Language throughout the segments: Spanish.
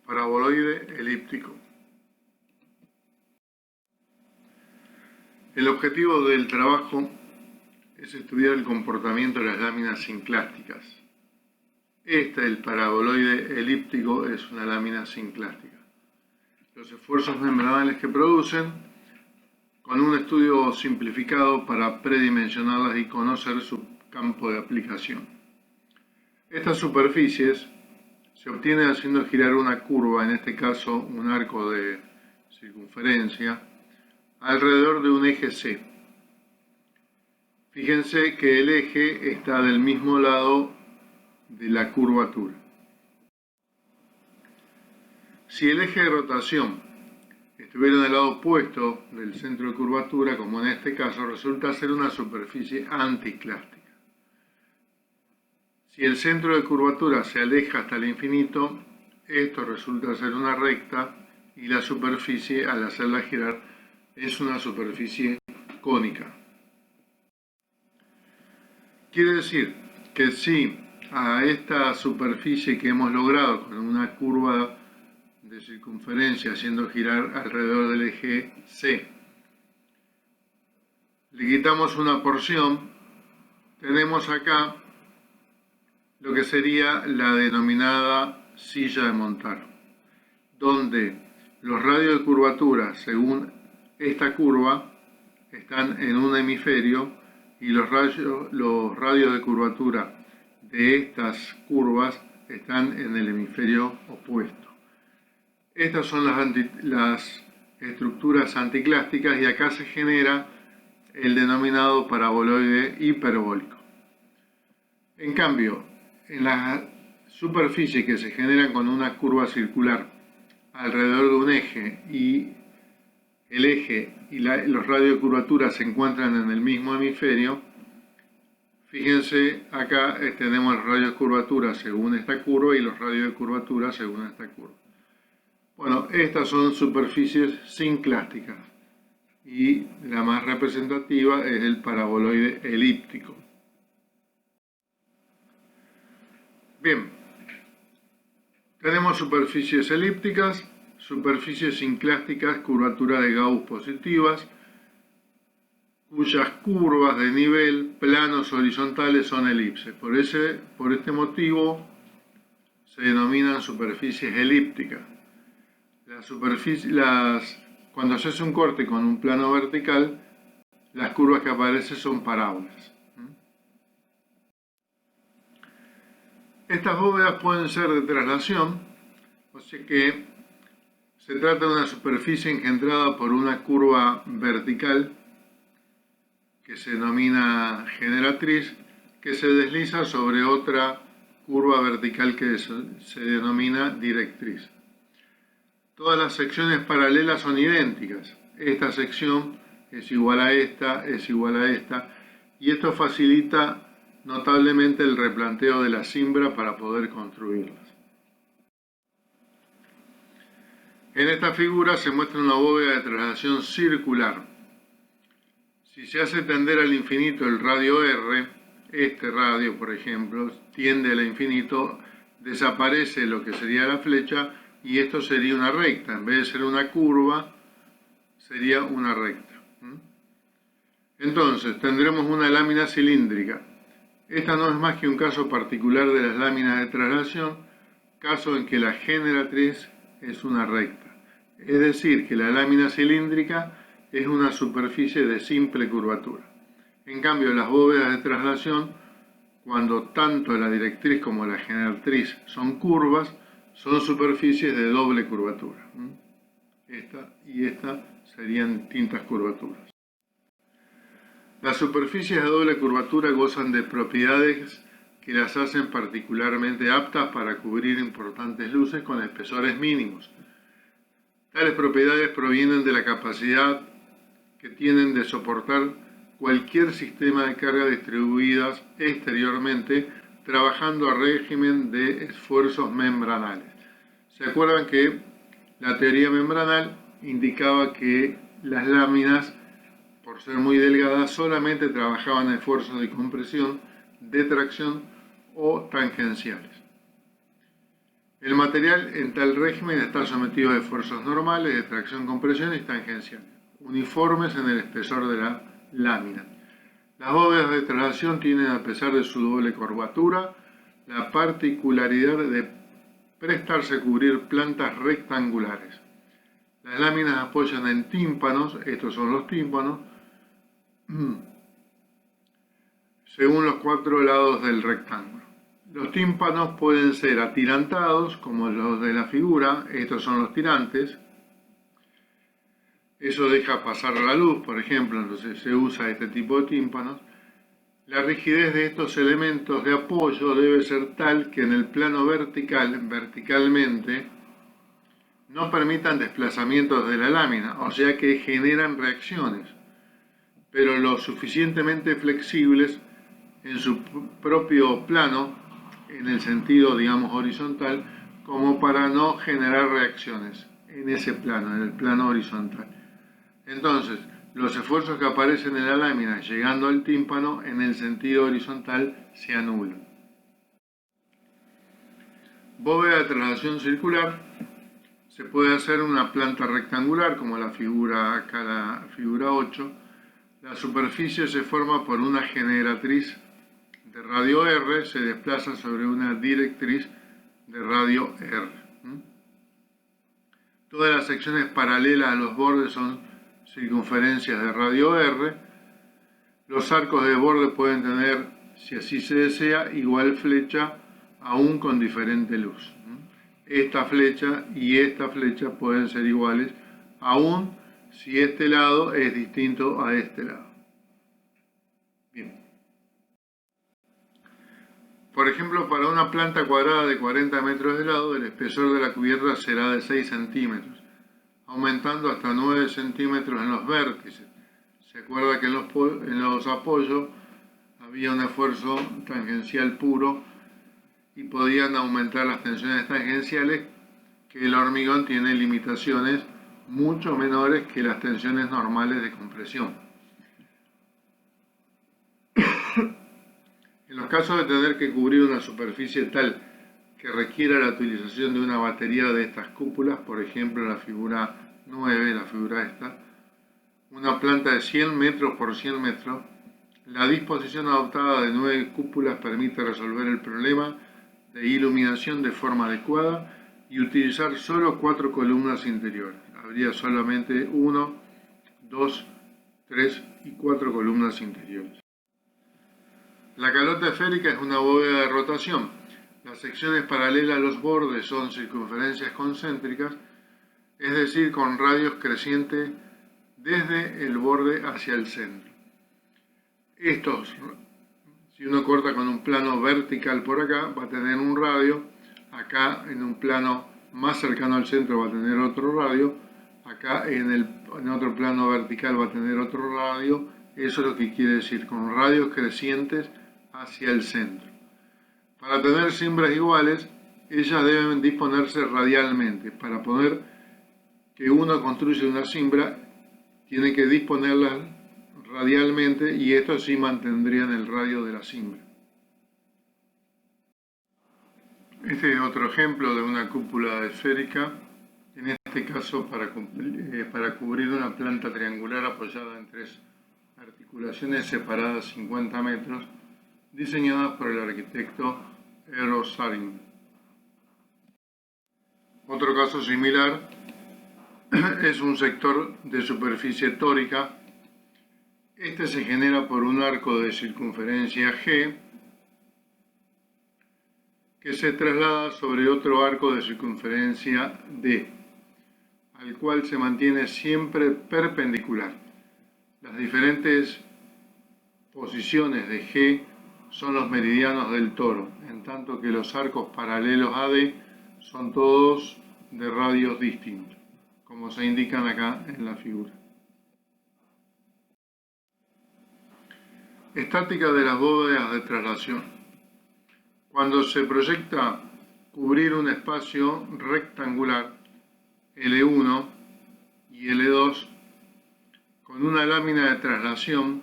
Paraboloide elíptico. El objetivo del trabajo es estudiar el comportamiento de las láminas sinclásticas. El paraboloide elíptico, es una lámina sinclástica. Los esfuerzos membranales que producen, con un estudio simplificado para predimensionarlas y conocer su campo de aplicación. Estas superficies se obtienen haciendo girar una curva, en este caso un arco de circunferencia, alrededor de un eje C. Fíjense que el eje está del mismo lado de la curvatura. Si el eje de rotación estuviera en el lado opuesto del centro de curvatura, como en este caso, resulta ser una superficie anticlástica. Si el centro de curvatura se aleja hasta el infinito, esto resulta ser una recta y la superficie, al hacerla girar, es una superficie cónica. Quiere decir que si a esta superficie que hemos logrado con una curva de circunferencia haciendo girar alrededor del eje C, le quitamos una porción, tenemos acá lo que sería la denominada silla de montar, donde los radios de curvatura, según esta curva, están en un hemisferio y los radios de curvatura de estas curvas están en el hemisferio opuesto. Estas son las estructuras anticlásticas y acá se genera el denominado paraboloide hiperbólico. En cambio, en las superficies que se generan con una curva circular alrededor de un eje y el eje y los radios de curvatura se encuentran en el mismo hemisferio, fíjense, acá tenemos los radios de curvatura según esta curva y los radios de curvatura según esta curva. Bueno, estas son superficies sinclásticas y la más representativa es el paraboloide elíptico. Bien, tenemos superficies elípticas, superficies sinclásticas, curvatura de Gauss positivas, cuyas curvas de nivel, planos horizontales son elipses. Por este motivo se denominan superficies elípticas. Cuando se hace un corte con un plano vertical, las curvas que aparecen son parábolas. Estas bóvedas pueden ser de traslación, o sea que se trata de una superficie engendrada por una curva vertical que se denomina generatriz, que se desliza sobre otra curva vertical que se denomina directriz. Todas las secciones paralelas son idénticas. Esta sección es igual a esta, es igual a esta, y esto facilita notablemente el replanteo de la cimbra para poder construirlas. En esta figura se muestra una bóveda de traslación circular. Si se hace tender al infinito el radio R, este radio, por ejemplo, tiende al infinito, desaparece lo que sería la flecha y esto sería una recta. En vez de ser una curva, sería una recta. Entonces, tendremos una lámina cilíndrica. Esta no es más que un caso particular de las láminas de traslación, caso en que la generatriz es una recta. Es decir, que la lámina cilíndrica es una superficie de simple curvatura. En cambio, las bóvedas de traslación, cuando tanto la directriz como la generatriz son curvas, son superficies de doble curvatura. Esta y esta serían distintas curvaturas. Las superficies de doble curvatura gozan de propiedades que las hacen particularmente aptas para cubrir importantes luces con espesores mínimos. Tales propiedades provienen de la capacidad que tienen de soportar cualquier sistema de carga distribuidas exteriormente, trabajando a régimen de esfuerzos membranales. ¿Se acuerdan que la teoría membranal indicaba que las láminas, por ser muy delgadas, solamente trabajaban a esfuerzos de compresión, de tracción o tangenciales? El material en tal régimen está sometido a esfuerzos normales de tracción, compresión y tangenciales, uniformes en el espesor de la lámina. Las bóvedas de traslación tienen, a pesar de su doble curvatura, la particularidad de prestarse a cubrir plantas rectangulares. Las láminas apoyan en tímpanos, estos son los tímpanos, según los 4 lados del rectángulo. Los tímpanos pueden ser atirantados, como los de la figura, estos son los tirantes. Eso deja pasar la luz, por ejemplo, entonces se usa este tipo de tímpanos. La rigidez de estos elementos de apoyo debe ser tal que en el plano verticalmente, no permitan desplazamientos de la lámina, o sea que generan reacciones, pero lo suficientemente flexibles en su propio plano, en el sentido, digamos, horizontal, como para no generar reacciones en ese plano, en el plano horizontal. Entonces, los esfuerzos que aparecen en la lámina llegando al tímpano en el sentido horizontal se anulan. Bóveda de traslación circular. Se puede hacer una planta rectangular, como la figura acá, la figura 8. La superficie se forma por una generatriz de radio R, se desplaza sobre una directriz de radio R. Todas las secciones paralelas a los bordes son circunferencias de radio R. Los arcos de borde pueden tener, si así se desea, igual flecha, aún con diferente luz. Esta flecha y esta flecha pueden ser iguales, aún si este lado es distinto a este lado. Bien. Por ejemplo, para una planta cuadrada de 40 metros de lado, el espesor de la cubierta será de 6 centímetros, aumentando hasta 9 centímetros en los vértices. Se acuerda que en los apoyos había un esfuerzo tangencial puro y podían aumentar las tensiones tangenciales, que el hormigón tiene limitaciones mucho menores que las tensiones normales de compresión. En los casos de tener que cubrir una superficie tal que requiera la utilización de una batería de estas cúpulas, por ejemplo la figura 9, la figura esta, una planta de 100 metros por 100 metros, la disposición adoptada de 9 cúpulas permite resolver el problema de iluminación de forma adecuada y utilizar solo 4 columnas interiores. Habría solamente 1, 2, 3 y 4 columnas interiores. La calota esférica es una bóveda de rotación. Las secciones paralelas a los bordes son circunferencias concéntricas, es decir, con radios crecientes desde el borde hacia el centro. Estos, si uno corta con un plano vertical por acá, va a tener un radio. Acá en un plano más cercano al centro va a tener otro radio. Acá en otro plano vertical va a tener otro radio. Eso es lo que quiere decir, con radios crecientes hacia el centro. Para tener cimbras iguales, ellas deben disponerse radialmente. Para poder que uno construya una cimbra, tiene que disponerlas radialmente y esto sí mantendrían el radio de la cimbra. Este es otro ejemplo de una cúpula esférica, en este caso para cubrir una planta triangular apoyada en 3 articulaciones separadas 50 metros, diseñadas por el arquitecto Eero Saarinen. Otro caso similar es un sector de superficie tórica. Este se genera por un arco de circunferencia G que se traslada sobre otro arco de circunferencia D, al cual se mantiene siempre perpendicular. Las diferentes posiciones de G son los meridianos del toro, en tanto que los arcos paralelos a D son todos de radios distintos, como se indican acá en la figura. Estática de las bóvedas de traslación. Cuando se proyecta cubrir un espacio rectangular, L1 y L2, con una lámina de traslación,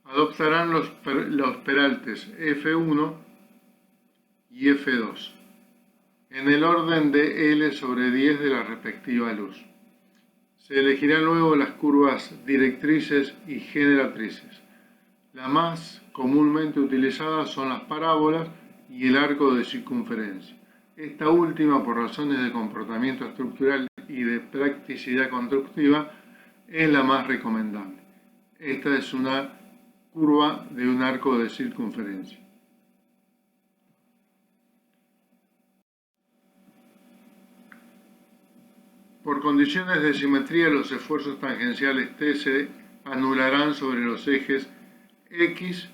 adoptarán los peraltes F1 y F2. en el orden de L sobre 10 de la respectiva luz. Se elegirán luego las curvas directrices y generatrices. Las más comúnmente utilizadas son las parábolas y el arco de circunferencia. Esta última, por razones de comportamiento estructural y de practicidad constructiva, es la más recomendable. Esta es una curva de un arco de circunferencia. Por condiciones de simetría, los esfuerzos tangenciales T se anularán sobre los ejes X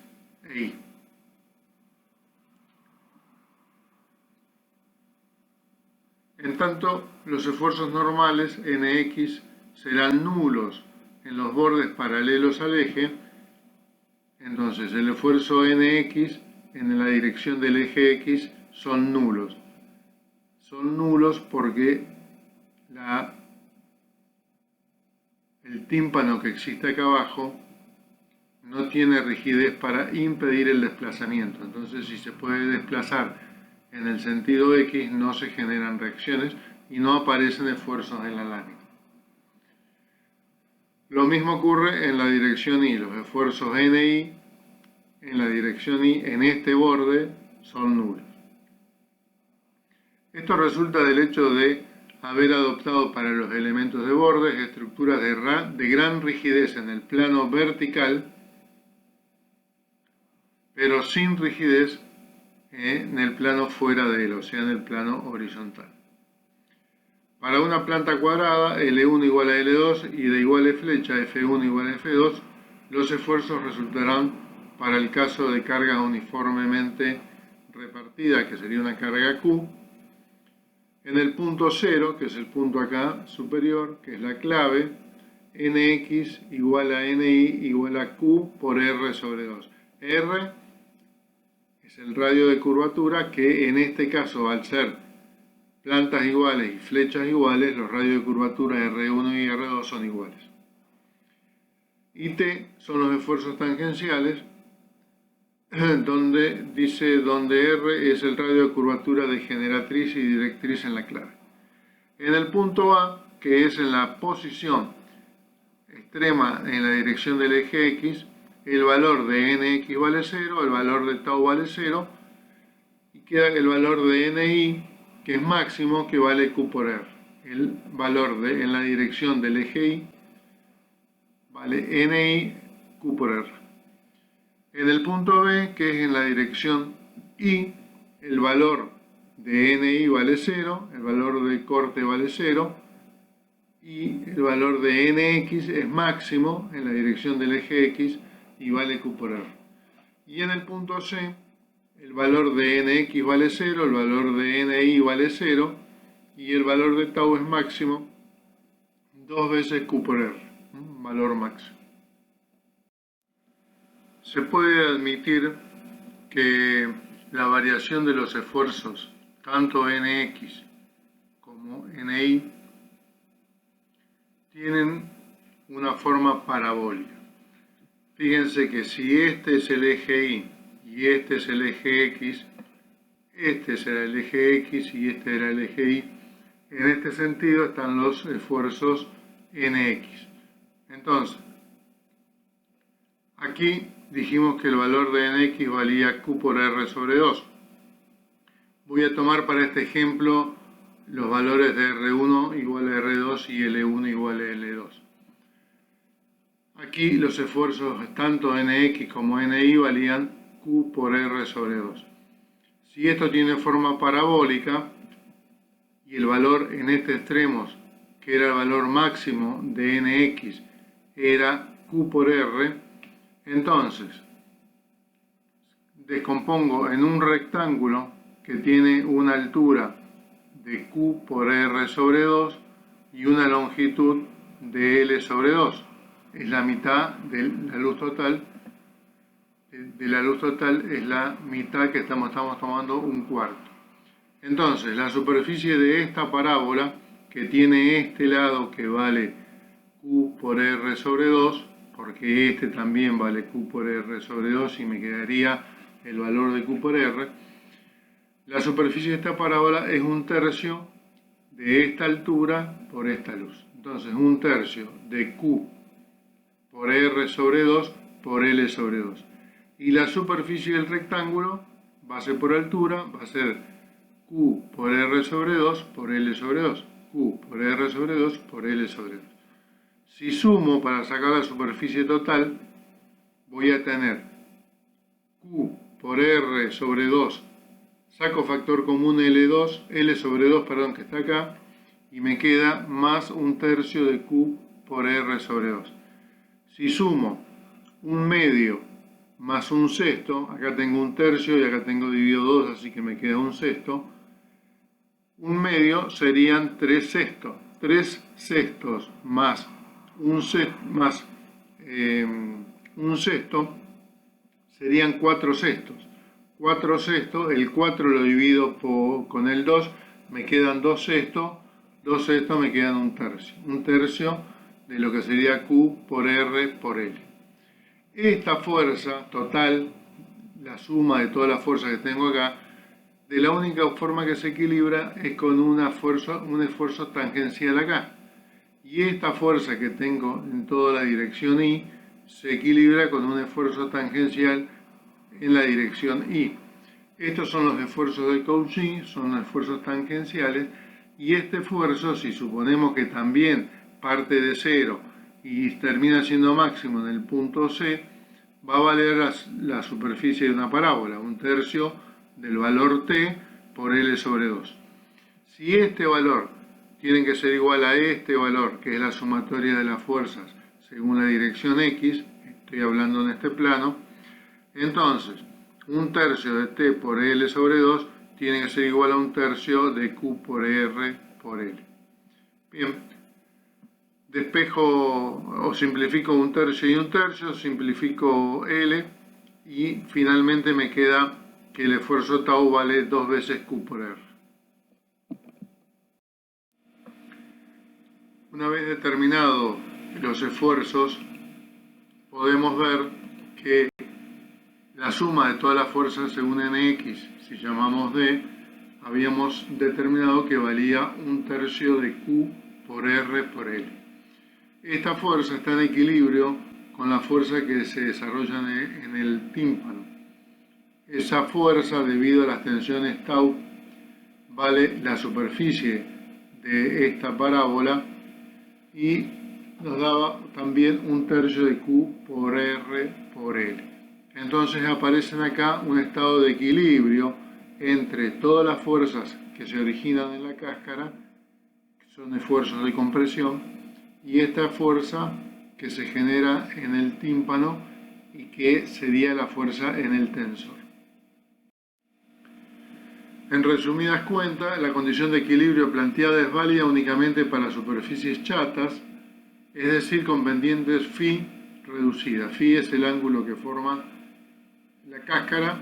e Y. En tanto, los esfuerzos normales Nx serán nulos en los bordes paralelos al eje. Entonces, el esfuerzo Nx en la dirección del eje X son nulos. Son nulos porque el tímpano que existe acá abajo no tiene rigidez para impedir el desplazamiento. Entonces, si se puede desplazar en el sentido X, no se generan reacciones y no aparecen esfuerzos en la lámina. Lo mismo ocurre en la dirección Y. Los esfuerzos NI en la dirección Y en este borde son nulos. Esto resulta del hecho de haber adoptado para los elementos de bordes estructuras de gran rigidez en el plano vertical, pero sin rigidez en el plano fuera de él, o sea, en el plano horizontal. Para una planta cuadrada, L1 igual a L2 y de igual flecha, F1 igual a F2, los esfuerzos resultarán para el caso de carga uniformemente repartida, que sería una carga Q, en el punto 0, que es el punto acá superior, que es la clave, Nx igual a Ni igual a Q por R sobre 2. R es el radio de curvatura que en este caso, al ser plantas iguales y flechas iguales, los radios de curvatura R1 y R2 son iguales. Y T son los esfuerzos tangenciales, donde R es el radio de curvatura de generatriz y directriz en la clave. En el punto A, que es en la posición extrema en la dirección del eje X, el valor de Nx vale 0, el valor de tau vale 0, y queda el valor de Ni, que es máximo, que vale Q por R. El valor en la dirección del eje Y vale Ni Q por R. En el punto B, que es en la dirección Y, el valor de Ni vale 0, el valor de corte vale 0, y el valor de Nx es máximo en la dirección del eje X y vale Q por R. Y en el punto C, el valor de Nx vale 0, el valor de Ni vale 0, y el valor de tau es máximo, 2 veces Q por R, valor máximo. Se puede admitir que la variación de los esfuerzos, tanto Nx como Ni, tienen una forma parabólica. Fíjense que si este es el eje Y y este es el eje X, este será el eje X y este era el eje Y. En este sentido están los esfuerzos Nx. Entonces, aquí dijimos que el valor de Nx valía Q por R sobre 2. Voy a tomar para este ejemplo los valores de R1 igual a R2 y L1 igual a L2. Aquí los esfuerzos tanto Nx como Ni valían Q por R sobre 2. Si esto tiene forma parabólica y el valor en este extremo, que era el valor máximo de Nx, era Q por R, entonces descompongo en un rectángulo que tiene una altura de Q por R sobre 2 y una longitud de L sobre 2. Es la mitad de la luz total. De la luz total es la mitad que estamos tomando un cuarto. Entonces, la superficie de esta parábola, que tiene este lado que vale Q por R sobre 2, porque este también vale Q por R sobre 2 y me quedaría el valor de Q por R, La superficie de esta parábola es un tercio de esta altura por esta luz. Entonces, un tercio de Q por R sobre 2 por L sobre 2. Y la superficie del rectángulo, base por altura, va a ser Q por R sobre 2 por L sobre 2. Q por R sobre 2 por L sobre 2. Si sumo para sacar la superficie total, voy a tener Q por R sobre 2, saco factor común L sobre 2, perdón, que está acá, y me queda más un tercio de Q por R sobre 2. Si sumo un medio más un sexto, acá tengo un tercio y acá tengo dividido 2, así que me queda un sexto. Un medio serían 3 sextos. 3 sextos más un sexto serían 4 sextos. 4 sextos, el 4 lo divido con el 2, me quedan 2 sextos. 2 sextos me quedan un tercio. Un tercio de lo que sería Q por R por L. Esta fuerza total, la suma de todas las fuerzas que tengo acá, de la única forma que se equilibra es con un esfuerzo tangencial acá. Y esta fuerza que tengo en toda la dirección Y se equilibra con un esfuerzo tangencial en la dirección Y. Estos son los esfuerzos de Cauchy, son los esfuerzos tangenciales, y este esfuerzo, si suponemos que también parte de cero y termina siendo máximo en el punto C, va a valer la superficie de una parábola, un tercio del valor T por L sobre 2. Si este valor tiene que ser igual a este valor, que es la sumatoria de las fuerzas según la dirección X, estoy hablando en este plano, entonces un tercio de T por L sobre 2 tiene que ser igual a un tercio de Q por R por L. Bien, despejo o simplifico un tercio y un tercio, simplifico L y finalmente me queda que el esfuerzo tau vale 2 veces Q por R. Una vez determinados los esfuerzos, podemos ver que la suma de todas las fuerzas según Nx, si llamamos D, habíamos determinado que valía un tercio de Q por R por L. Esta fuerza está en equilibrio con la fuerza que se desarrolla en el tímpano. Esa fuerza, debido a las tensiones tau, vale la superficie de esta parábola y nos daba también un tercio de Q por R por L. Entonces aparecen acá un estado de equilibrio entre todas las fuerzas que se originan en la cáscara, que son esfuerzos de compresión, y esta fuerza que se genera en el tímpano y que sería la fuerza en el tensor. En resumidas cuentas, la condición de equilibrio planteada es válida únicamente para superficies chatas, es decir, con pendientes φ reducidas. Φ es el ángulo que forma la cáscara,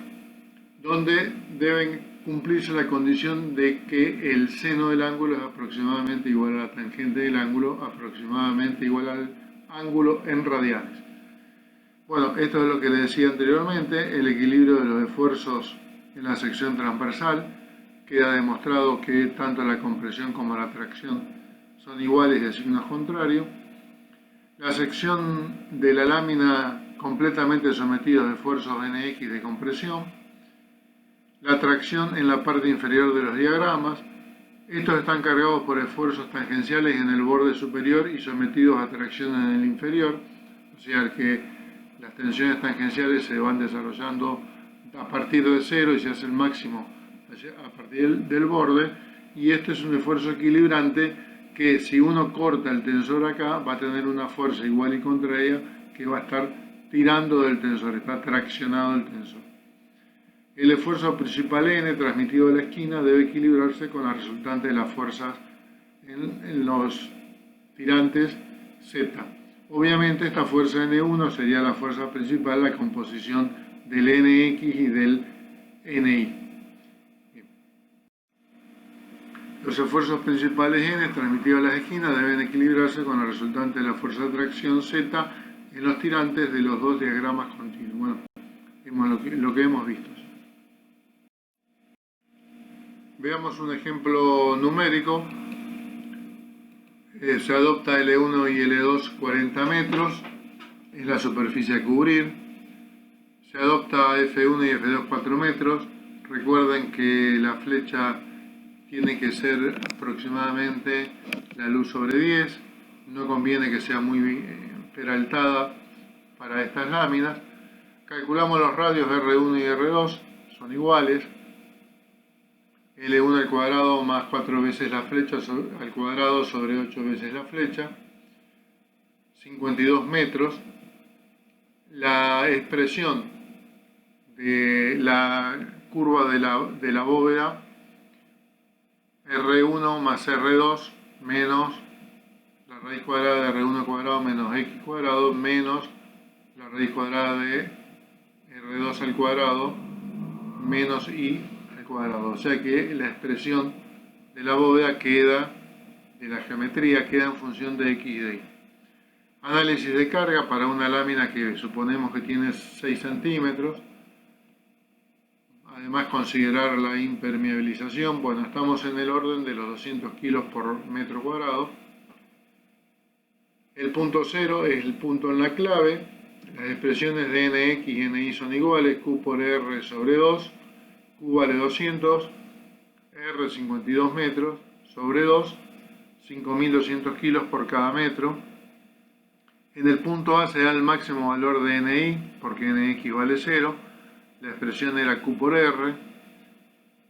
donde deben cumplirse la condición de que el seno del ángulo es aproximadamente igual a la tangente del ángulo, aproximadamente igual al ángulo en radianes. Bueno, esto es lo que les decía anteriormente, el equilibrio de los esfuerzos en la sección transversal. Queda demostrado que tanto la compresión como la tracción son iguales de signos contrarios. La sección de la lámina completamente sometida a esfuerzos Nx de compresión. La tracción en la parte inferior de los diagramas. Estos están cargados por esfuerzos tangenciales en el borde superior y sometidos a tracción en el inferior. O sea que las tensiones tangenciales se van desarrollando a partir de cero y se hace el máximo a partir del borde, y este es un esfuerzo equilibrante que si uno corta el tensor acá va a tener una fuerza igual y contraria que va a estar tirando del tensor, está traccionado el tensor. El esfuerzo principal N transmitido a la esquina debe equilibrarse con la resultante de las fuerzas en los tirantes Z. Obviamente esta fuerza N1 sería la fuerza principal, la composición del Nx y del Ni. Los esfuerzos principales N transmitidos a las esquinas deben equilibrarse con la resultante de la fuerza de tracción Z en los tirantes de los dos diagramas continuos. Bueno, lo que hemos visto. Veamos un ejemplo numérico. Se adopta L1 y L2 40 metros, es la superficie a cubrir. Se adopta F1 y F2 4 metros. Recuerden que la flecha tiene que ser aproximadamente la luz sobre 10. No conviene que sea muy peraltada para estas láminas. Calculamos los radios R1 y R2, son iguales. L1 al cuadrado más 4 veces la flecha al cuadrado sobre 8 veces la flecha, 52 metros. La expresión de la curva de la bóveda, R1 más R2 menos la raíz cuadrada de R1 cuadrado menos X cuadrado menos la raíz cuadrada de R2 al cuadrado menos Y al cuadrado. O sea que la expresión de la bóveda queda, de la geometría, queda en función de X y de Y. Análisis de carga para una lámina que suponemos que tiene 6 centímetros. Además, considerar la impermeabilización. Bueno, estamos en el orden de los 200 kilos por metro cuadrado. El punto 0 es el punto en la clave. Las expresiones de Nx y Ni son iguales. Q por R sobre 2. Q vale 200. R 52 metros sobre 2. 5.200 kilos por cada metro. En el punto A se da el máximo valor de Ni, porque Nx vale 0. La expresión era Q por R,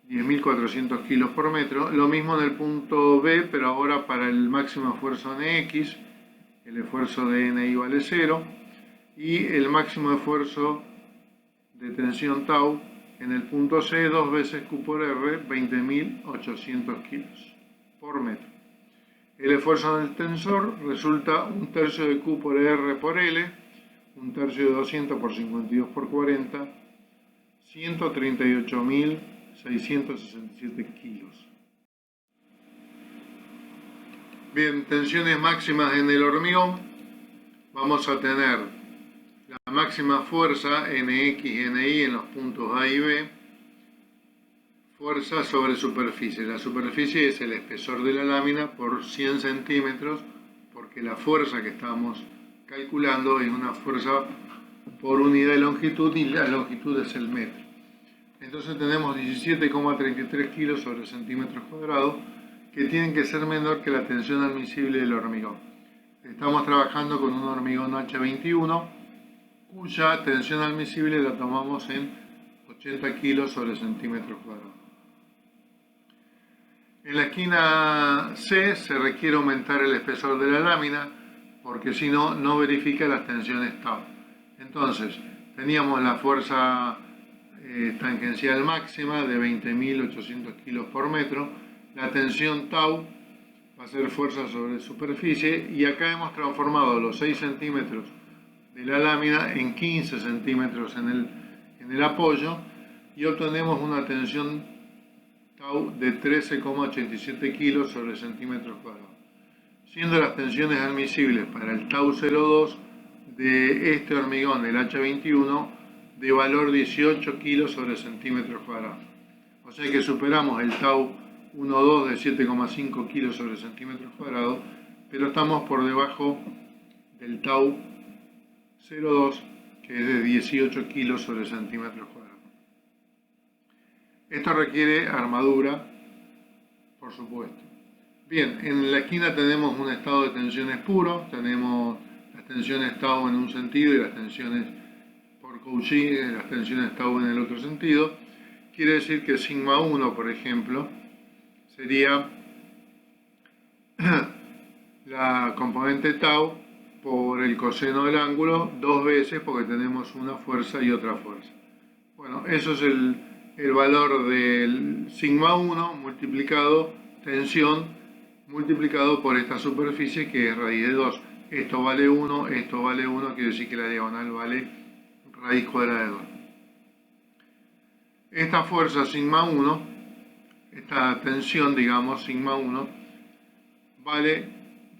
10.400 kilos por metro. Lo mismo en el punto B, pero ahora para el máximo esfuerzo Nx, el esfuerzo de Ni vale 0. Y el máximo esfuerzo de tensión tau en el punto C, 2 veces Q por R, 20.800 kilos por metro. El esfuerzo del tensor resulta 1/3 de Q por R por L, 1/3 de 200 por 52 por 40, 138.667 kilos. Bien, tensiones máximas en el hormigón. Vamos a tener la máxima fuerza Nx y Ni en los puntos A y B. Fuerza sobre superficie. La superficie es el espesor de la lámina por 100 centímetros, porque la fuerza que estamos calculando es una fuerza por unidad de longitud y la longitud es el metro. Entonces tenemos 17,33 kilos sobre centímetros cuadrados, que tienen que ser menor que la tensión admisible del hormigón. Estamos trabajando con un hormigón H21, cuya tensión admisible la tomamos en 80 kilos sobre centímetros cuadrados. En la esquina C se requiere aumentar el espesor de la lámina, porque si no, no verifica las tensiones tau. Entonces, teníamos la fuerza tangencial máxima de 20.800 kilos por metro. La tensión tau va a ser fuerza sobre superficie, y acá hemos transformado los 6 centímetros de la lámina en 15 centímetros en el apoyo, y obtenemos una tensión tau de 13,87 kilos sobre centímetros cuadrados, siendo las tensiones admisibles para el tau 02 de este hormigón, el H21, de valor 18 kilos sobre centímetros cuadrados. O sea que superamos el tau 12 de 7,5 kilos sobre centímetros cuadrados, pero estamos por debajo del tau 02, que es de 18 kilos sobre centímetros cuadrados. Esto requiere armadura, por supuesto. Bien, en la esquina tenemos un estado de tensiones puro, tenemos las tensiones tau en un sentido y las tensiones por Cauchy, las tensiones tau en el otro sentido. Quiere decir que sigma 1, por ejemplo, sería la componente tau por el coseno del ángulo 2 veces, porque tenemos una fuerza y otra fuerza. Bueno, eso es el valor del sigma 1 multiplicado tensión multiplicado por esta superficie, que es raíz de 2. Esto vale 1, esto vale 1, quiere decir que la diagonal vale raíz cuadrada de 2. Esta fuerza sigma 1, esta tensión, digamos, sigma 1, vale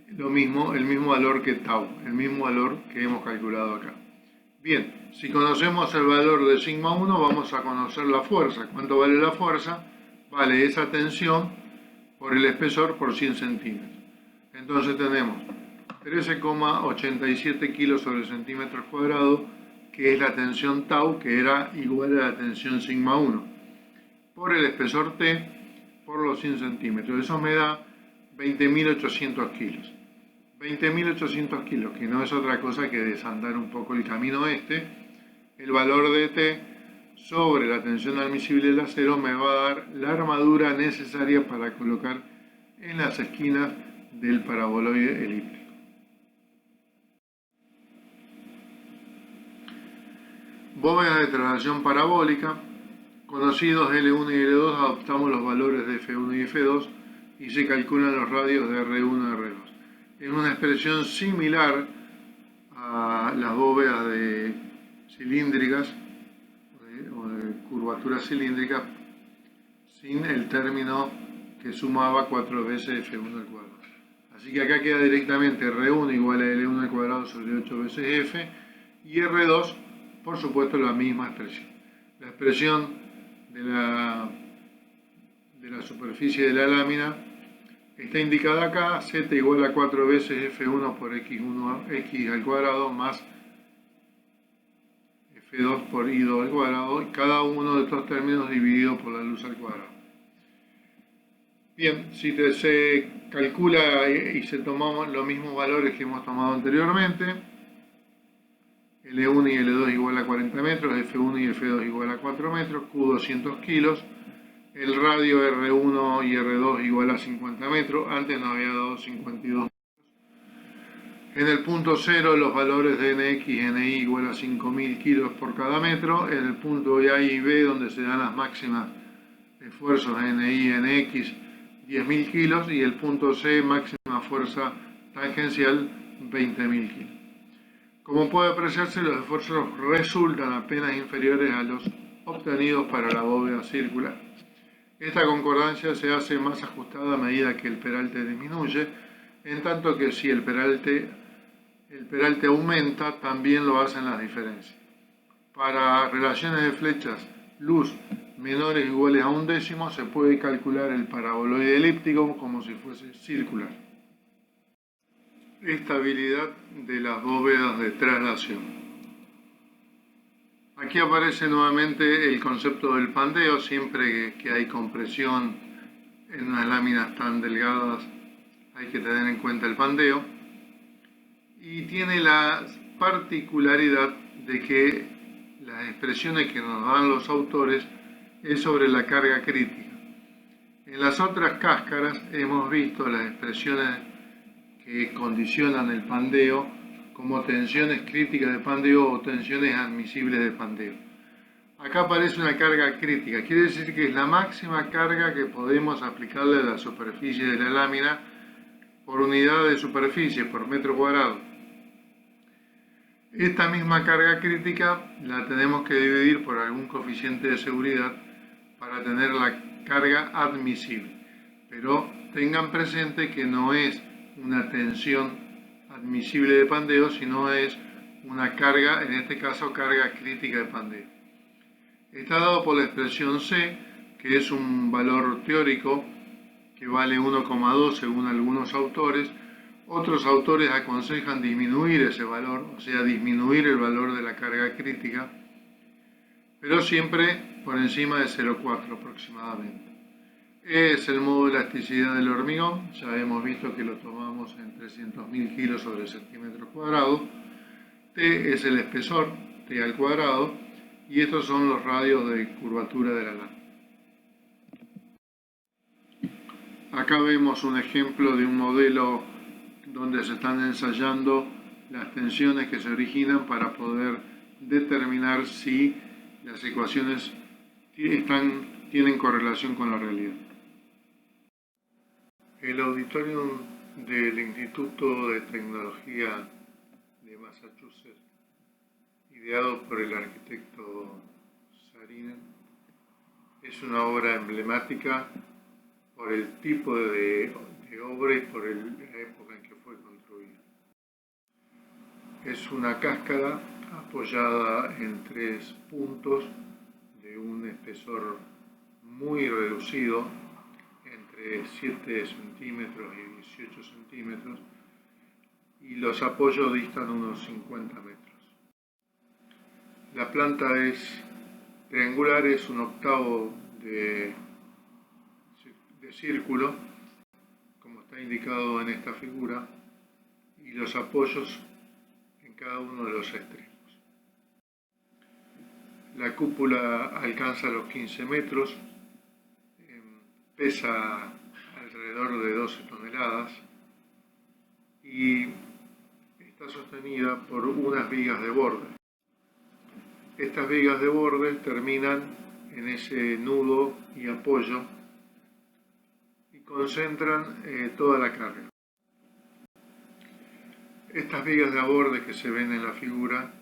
lo mismo, el mismo valor que tau, el mismo valor que hemos calculado acá. Bien, si conocemos el valor de sigma 1, vamos a conocer la fuerza. ¿Cuánto vale la fuerza? vale esa tensión por el espesor por 100 centímetros. Entonces tenemos 13,87 kilos sobre centímetros cuadrados, que es la tensión tau, que era igual a la tensión sigma 1, por el espesor T, por los 100 centímetros. Eso me da 20.800 kilos. 20.800 kilos, que no es otra cosa que desandar un poco el camino este. El valor de T sobre la tensión admisible del acero me va a dar la armadura necesaria para colocar en las esquinas del paraboloide elíptico. Bóvedas de traslación parabólica, conocidos L1 y L2, adoptamos los valores de F1 y F2 y se calculan los radios de R1 y R2. Es una expresión similar a las bóvedas cilíndricas o de curvatura cilíndrica, sin el término que sumaba 4 veces F1 al cuadrado. Así que acá queda directamente R1 igual a L1 al cuadrado sobre 8 veces F, y R2, por supuesto, la misma expresión. La expresión de la superficie de la lámina está indicada acá, Z igual a 4 veces F1 por X al cuadrado más F2 por I2 al cuadrado, y cada uno de estos términos dividido por la luz al cuadrado. Bien, si se calcula y se toman los mismos valores que hemos tomado anteriormente, L1 y L2 igual a 40 metros, F1 y F2 igual a 4 metros, Q 200 kilos, el radio R1 y R2 igual a 50 metros, antes nos había dado 52. En el punto 0 los valores de NX y NI igual a 5.000 kilos por cada metro, en el punto A y B donde se dan las máximas esfuerzos NI y NX 10.000 kilos, y el punto C máxima fuerza tangencial 20.000 kilos. Como puede apreciarse, los esfuerzos resultan apenas inferiores a los obtenidos para la bóveda circular. Esta concordancia se hace más ajustada a medida que el peralte disminuye, en tanto que si el peralte aumenta, también lo hacen las diferencias. Para relaciones de flechas luz menores o iguales a 1/10, se puede calcular el paraboloide elíptico como si fuese circular. Estabilidad de las bóvedas de traslación. Aquí aparece nuevamente el concepto del pandeo. Siempre que hay compresión en unas láminas tan delgadas hay que tener en cuenta el pandeo, y tiene la particularidad de que las expresiones que nos dan los autores es sobre la carga crítica. En las otras cáscaras hemos visto las expresiones que condicionan el pandeo como tensiones críticas de pandeo o tensiones admisibles de pandeo. Acá aparece una carga crítica, quiere decir que es la máxima carga que podemos aplicarle a la superficie de la lámina por unidad de superficie, por metro cuadrado. Esta misma carga crítica la tenemos que dividir por algún coeficiente de seguridad para tener la carga admisible. Pero tengan presente que no es una tensión admisible de pandeo, sino es una carga, en este caso carga crítica de pandeo. Está dado por la expresión C, que es un valor teórico que vale 1,2 según algunos autores. Otros autores aconsejan disminuir ese valor, o sea, disminuir el valor de la carga crítica, pero siempre por encima de 0,4 aproximadamente. E es el modo de elasticidad del hormigón, ya hemos visto que lo tomamos en 300.000 kilos sobre centímetro cuadrado. T es el espesor, T al cuadrado, y estos son los radios de curvatura de la lámina. Acá vemos un ejemplo de un modelo donde se están ensayando las tensiones que se originan para poder determinar si las ecuaciones tienen correlación con la realidad. El auditorium del Instituto de Tecnología de Massachusetts, ideado por el arquitecto Saarinen, es una obra emblemática por el tipo de obra y por la época en que fue construida. Es una cascada apoyada en 3 puntos de un espesor muy reducido, entre 7 centímetros y 18 centímetros, y los apoyos distan unos 50 metros. La planta es triangular, es un octavo de círculo, como está indicado en esta figura, y los apoyos en cada uno de los extremos. La cúpula alcanza los 15 metros, pesa alrededor de 12 toneladas y está sostenida por unas vigas de borde. Estas vigas de borde terminan en ese nudo y apoyo y concentran toda la carga. Estas vigas de borde que se ven en la figura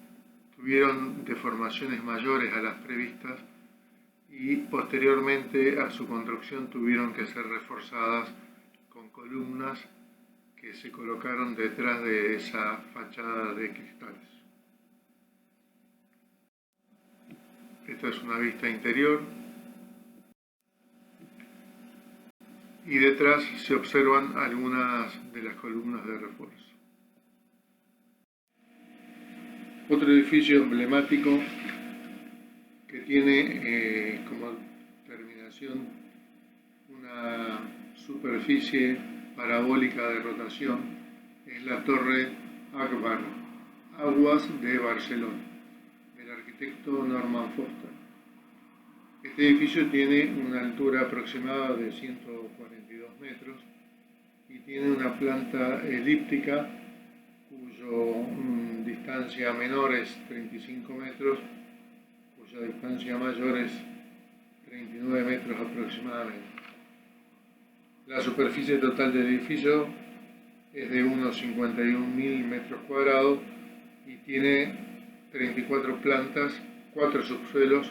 tuvieron deformaciones mayores a las previstas y posteriormente a su construcción tuvieron que ser reforzadas con columnas que se colocaron detrás de esa fachada de cristales. Esta es una vista interior y detrás se observan algunas de las columnas de refuerzo. Otro edificio emblemático que tiene como terminación una superficie parabólica de rotación es la Torre Akbar, Aguas de Barcelona, del arquitecto Norman Foster. Este edificio tiene una altura aproximada de 142 metros y tiene una planta elíptica cuya distancia menor es 35 metros, cuya distancia mayor es 39 metros aproximadamente. La superficie total del edificio es de unos 51.000 metros cuadrados y tiene 34 plantas, 4 subsuelos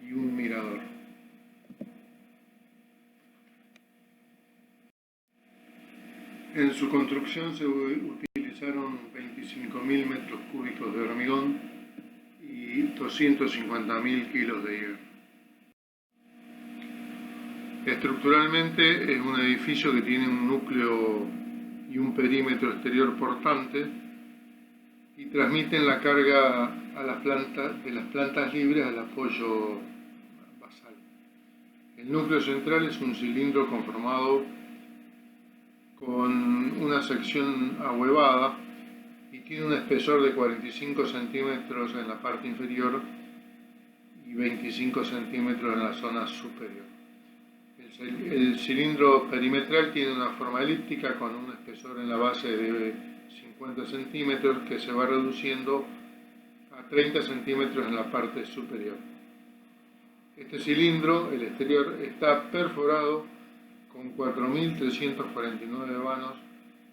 y un mirador. En su construcción se utilizaron 25.000 metros cúbicos de hormigón y 250.000 kilos de hierro. Estructuralmente es un edificio que tiene un núcleo y un perímetro exterior portante y transmiten la carga a las plantas libres al apoyo basal. El núcleo central es un cilindro conformado con una sección ahuevada y tiene un espesor de 45 centímetros en la parte inferior y 25 centímetros en la zona superior. El cilindro perimetral tiene una forma elíptica con un espesor en la base de 50 centímetros que se va reduciendo a 30 centímetros en la parte superior. Este cilindro, el exterior, está perforado con 4.349 vanos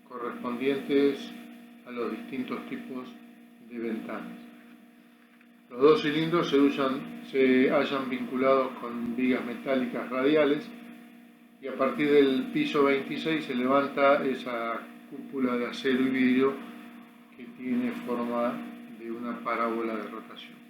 correspondientes a los distintos tipos de ventanas. Los dos cilindros se hallan vinculados con vigas metálicas radiales y a partir del piso 26 se levanta esa cúpula de acero y vidrio que tiene forma de una parábola de rotación.